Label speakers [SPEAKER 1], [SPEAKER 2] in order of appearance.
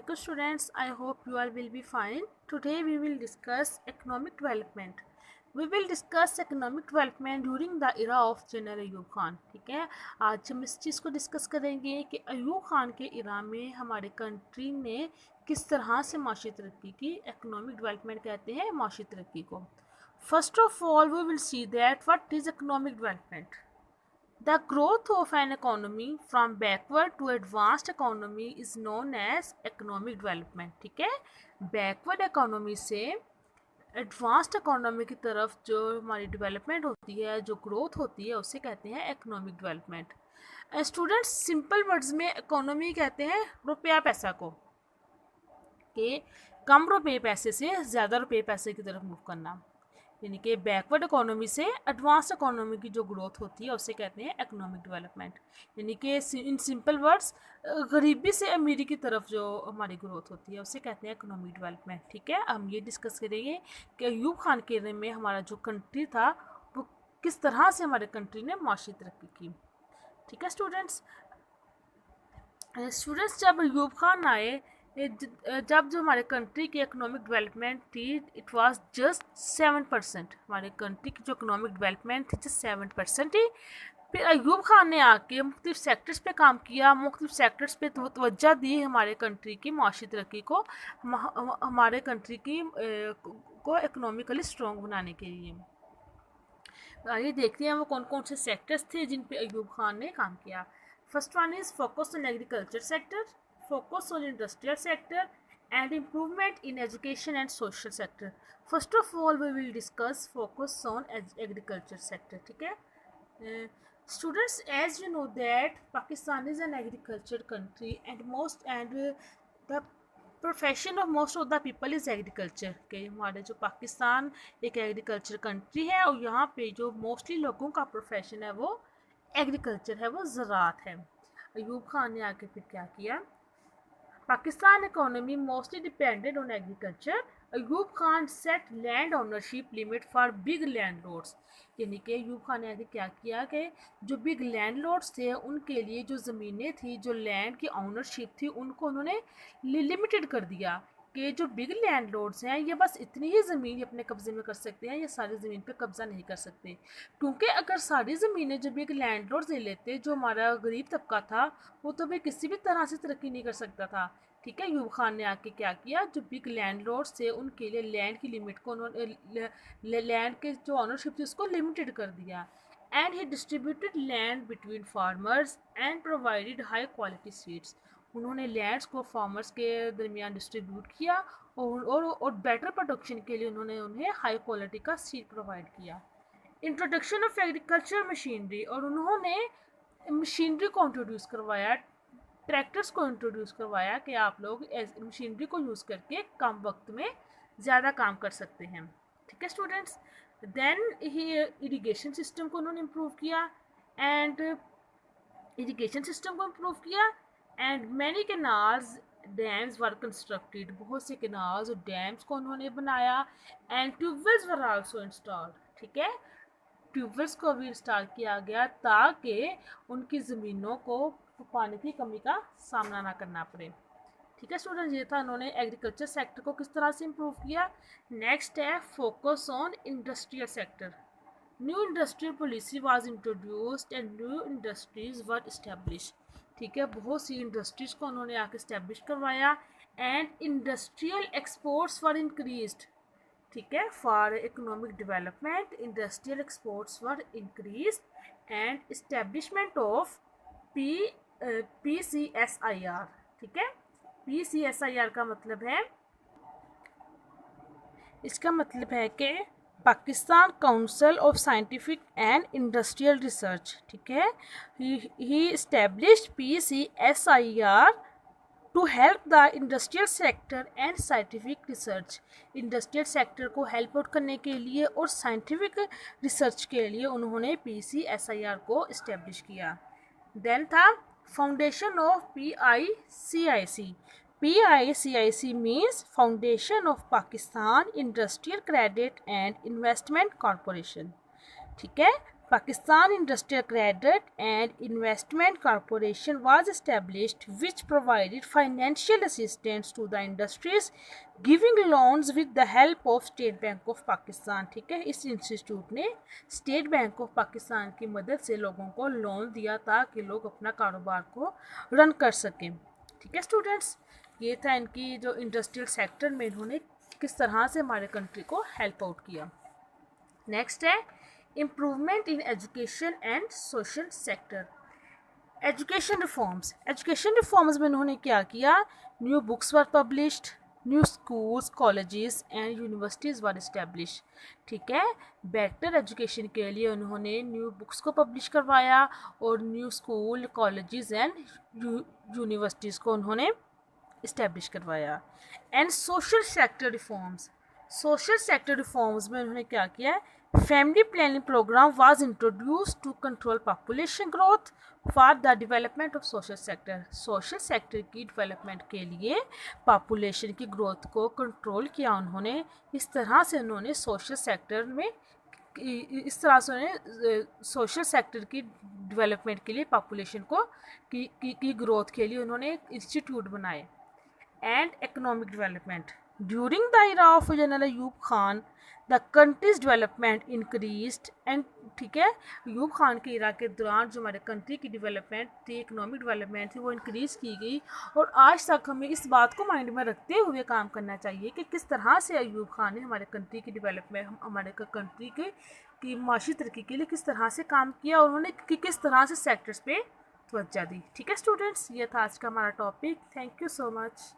[SPEAKER 1] Assalamualaikum students, I hope you all will be fine. Today we will discuss economic development. We will discuss economic development during the era of general Ayub Khan. ठीक है, आज हम इस चीज़ को discuss करेंगे कि अयूब खान के इरा में हमारे कंट्री ने किस तरह से माशी तरक्की की. इकोनॉमिक डेवलपमेंट कहते हैं माशी तरक्की को. First of all we will see that what is economic development. The growth of an economy from backward to advanced economy is known as economic development. ठीक है, बैकवर्ड इकोनॉमी से एडवांस्ड इकोनॉमी की तरफ जो हमारी डेवलपमेंट होती है, जो ग्रोथ होती है, उसे कहते हैं economic development. Students, simple words में इकोनॉमी कहते हैं रुपया पैसा को, कि कम रुपये पैसे से ज़्यादा रुपये पैसे की तरफ मूव करना. यानी कि बैकवर्ड इकोनॉमी से एडवांस इकोनॉमी की जो ग्रोथ होती है उसे कहते हैं इकोनॉमिक डेवलपमेंट. यानी कि इन सिंपल वर्ड्स गरीबी से अमीरी की तरफ जो हमारी ग्रोथ होती है उसे कहते हैं इकोनॉमिक डेवलपमेंट. ठीक है, हम ये डिस्कस करेंगे कि अयूब खान के एरे में हमारा जो कंट्री था वो किस तरह से हमारे कंट्री ने माशी तरक्की की. ठीक है स्टूडेंट्स, जब अयूब खान आए, जब जो हमारे कंट्री की इकोनॉमिक डेवलपमेंट थी इट वाज जस्ट 7%. हमारे कंट्री की जो इकोनॉमिक डेवलपमेंट थी जस्ट 7% थी. फिर अयूब खान ने आके मुख्तलिफ सेक्टर्स पे काम किया, मुख्तलिफ सेक्टर्स पे तवज्जो दी हमारे कंट्री की माशी तरक्की को, हमारे कंट्री की को इकोनॉमिकली स्ट्रॉन्ग बनाने के लिए. आइए देखते हैं वो कौन कौन से सेक्टर्स थे जिन पे अयूब खान ने काम किया. First one is focus on agriculture sector, focus on industrial sector and improvement in education and social sector. First of all we will discuss focus on agriculture sector. ठीक है students, as you know that Pakistan is an agriculture country and the profession of most of the people is agriculture. के हमारे जो पाकिस्तान एक agriculture country है और यहाँ पे जो मोस्टली लोगों का प्रोफेशन है वो एग्रीकल्चर है, वो ज़राअत है. अयूब खान ने आके फिर क्या किया, Pakistan economy mostly depended on agriculture. Ayub Khan set land ownership limit for big landlords. यानी कि अयूब खान ने आगे क्या किया कि जो बिग लैंडलॉर्ड्स थे उनके लिए जो ज़मीनें थी, जो लैंड की ओनरशिप थी, उनको उन्होंने लिमिटेड कर दिया कि जो बिग लैंडलॉर्ड्स हैं ये बस इतनी ही ज़मीन अपने कब्ज़े में कर सकते हैं, ये सारी ज़मीन पे कब्ज़ा नहीं कर सकते. क्योंकि अगर सारी ज़मीनें जो बिग लैंडलॉर्ड्स ले लेते, जो हमारा गरीब तबका था वो तो भाई किसी भी तरह से तरक्की नहीं कर सकता था. ठीक है, अयूब खान ने आके क्या किया, जो बिग लैंडलॉर्ड्स थे उनके लिए लैंड की लिमिट को उन्होंने लैंड के जो ऑनरशिप थी उसको लिमिटेड कर दिया. And he distributed land between farmers and provided high quality seeds. उन्होंने लैंड्स को फार्मर्स के दरमियान डिस्ट्रीब्यूट किया और बेटर प्रोडक्शन के लिए उन्होंने उन्हें हाई क्वालिटी का सीड प्रोवाइड किया. इंट्रोडक्शन ऑफ एग्रीकल्चर मशीनरी, और उन्होंने मशीनरी को इंट्रोड्यूस करवाया, ट्रैक्टर्स को इंट्रोड्यूस करवाया कि आप लोग मशीनरी को यूज़ करके कम वक्त में ज़्यादा काम कर सकते हैं. ठीक है स्टूडेंट्स, देन ही इरिगेशन सिस्टम को उन्होंने इम्प्रूव किया and many canals dams were constructed. बहुत से कैनाल्स और डैम्स को उन्होंने बनाया. And tubewells were also installed. ठीक है, ट्यूबवेल्स को भी इंस्टॉल किया गया ताकि उनकी ज़मीनों को पानी की कमी का सामना ना करना पड़े. ठीक है स्टूडेंट, ये था उन्होंने एग्रीकल्चर सेक्टर को किस तरह से इम्प्रूव किया. नेक्स्ट है focus on industrial sector. New industrial policy was introduced and new industries were establish. ठीक है, बहुत सी इंडस्ट्रीज़ को उन्होंने आके इस्टेब्लिश करवाया and industrial exports were increased. ठीक है, for economic development industrial exports were increased and establishment of PCSIR. ठीक है, PCSIR का मतलब है, इसका मतलब है कि Pakistan council of scientific and industrial research. ठीक है, he established PCSIR to help the industrial sector and scientific research. Industrial sector को हेल्प आउट करने के लिए और साइंटिफिक रिसर्च के लिए उन्होंने PCSIR को इस्टेब्लिश किया. देन था foundation of PICIC. PICIC means foundation of Pakistan industrial credit and investment corporation. ठीक है, Pakistan Industrial Credit and Investment Corporation was established, which provided financial assistance to the industries, giving loans with the help of State Bank of Pakistan. ठीक है, इस institute ने state bank of Pakistan की मदद से लोगों को लोन दिया ताकि लोग अपना कारोबार को रन कर सकें. ठीक है स्टूडेंट्स, ये था इनकी जो इंडस्ट्रियल सेक्टर में इन्होंने किस तरह से हमारे कंट्री को हेल्प आउट किया. नेक्स्ट है improvement in education and social sector. Education reforms में इन्होंने क्या किया, new books were published, new schools colleges and universities were establish. ठीक है, बेटर एजुकेशन के लिए उन्होंने न्यू बुक्स को पब्लिश करवाया और new school colleges and universities को उन्होंने इस्टेब्लिश करवाया. एंड सोशल सेक्टर रिफॉर्म्स में उन्होंने क्या किया है, family planning programme was introduce to control population growth for the development of social sector की डेवलपमेंट के लिए पॉपुलेशन की ग्रोथ को कंट्रोल किया उन्होंने. इस तरह से उन्होंने सोशल सेक्टर की डेवलपमेंट के लिए पॉपुलेशन को की ग्रोथ के लिए उन्होंने इंस्टीट्यूट बनाए. And economic development during the era of general Ayub Khan the countries development increased and. ठीक है, अयूब खान के इरा के दौरान जो हमारे कंट्री की डेवलपमेंट थी, इकोनॉमिक डेवलपमेंट थी, वो इंक्रीज़ की गई. और आज तक हमें इस बात को माइंड में रखते हुए काम करना चाहिए कि किस तरह से अयूब खान ने हमारे कंट्री की डेवलपमेंट, हमारे कंट्री की माशी तरक्की के लिए किस तरह से काम किया और उन्होंने किस तरह से सेक्टर्स पे तवज्जो दी. ठीक है स्टूडेंट्स, ये था आज का हमारा topic. Thank you so much.